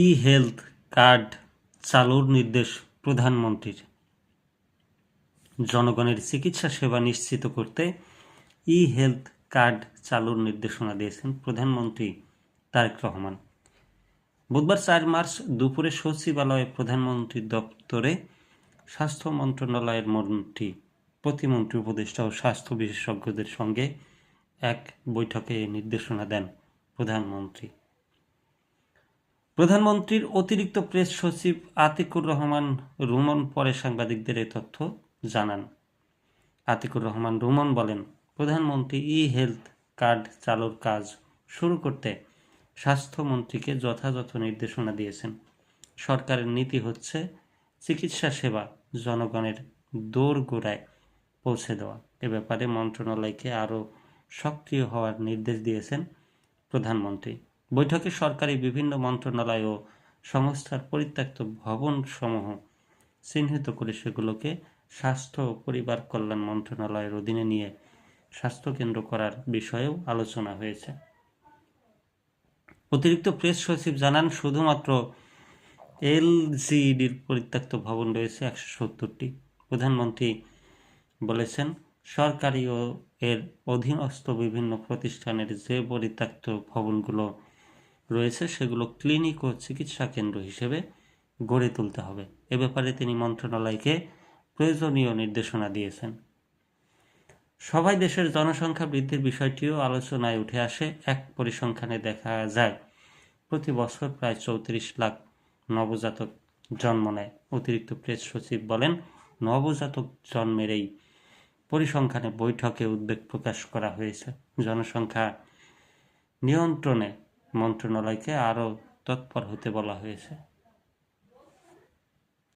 ই health card চালুর নির্দেশ প্রধানমন্ত্রীর। জনগণের চিকিৎসা সেবা নিশ্চিত করতে ই হেলথ কার্ড চালুর নির্দেশনা দিয়েছেন প্রধানমন্ত্রী তারেক রহমান। বুধবার 4 মার্চ দুপুরে সচিবালয়ে প্রধানমন্ত্রীর দপ্তরে স্বাস্থ্য মন্ত্রণালয়ের মন্ত্রী, প্রতিমন্ত্রী, উপদেষ্টা ও স্বাস্থ্য বিশেষজ্ঞদের সঙ্গে এক বৈঠকে এই নির্দেশনা দেন প্রধানমন্ত্রী। প্রধানমন্ত্রীর অতিরিক্ত প্রেস সচিব আতিকুর রহমান রুমন পরে সাংবাদিকদের এ তথ্য জানান। আতিকুর রহমান রুমন বলেন, প্রধানমন্ত্রী ই হেলথ কার্ড চালুর কাজ শুরু করতে স্বাস্থ্যমন্ত্রীকে যথাযথ নির্দেশনা দিয়েছেন। সরকারের নীতি হচ্ছে চিকিৎসা সেবা জনগণের দোরগোড়ায় পৌঁছে দেওয়া। এ ব্যাপারে মন্ত্রণালয়কে আরও সক্রিয় হওয়ার নির্দেশ দিয়েছেন প্রধানমন্ত্রী। বৈঠকে সরকারি বিভিন্ন মন্ত্রণালয় ও সংস্থার পরিত্যক্ত ভবনসমূহ চিহ্নিত করে সেগুলোকে স্বাস্থ্য ও পরিবার কল্যাণ মন্ত্রণালয়ের অধীনে নিয়ে স্বাস্থ্যকেন্দ্র করার বিষয়েও আলোচনা হয়েছে। অতিরিক্ত প্রেস সচিব জানান, শুধুমাত্র এলজিইডির পরিত্যক্ত ভবন রয়েছে 170টি। প্রধানমন্ত্রী বলেছেন, সরকারি ও এর অধীনস্থ বিভিন্ন প্রতিষ্ঠানের যে পরিত্যক্ত ভবনগুলো রয়েছে সেগুলো ক্লিনিক ও চিকিৎসা কেন্দ্র হিসেবে গড়ে তুলতে হবে। এ ব্যাপারে তিনি মন্ত্রণালয়কে প্রয়োজনীয় নির্দেশনা দিয়েছেন। সভায় দেশের জনসংখ্যা বৃদ্ধির বিষয়টিও আলোচনায় উঠে আসে। এক পরিসংখ্যানে দেখা যায় প্রতি বছর প্রায় 34 লাখ নবজাতক জন্ম নেয়। অতিরিক্ত প্রেস সচিব বলেন, নবজাতক জন্মের এই পরিসংখ্যানে বৈঠকে উদ্বেগ প্রকাশ করা হয়েছে। জনসংখ্যা নিয়ন্ত্রণে মন্ত্রণালয়কে আরও তৎপর হতে বলা হয়েছে।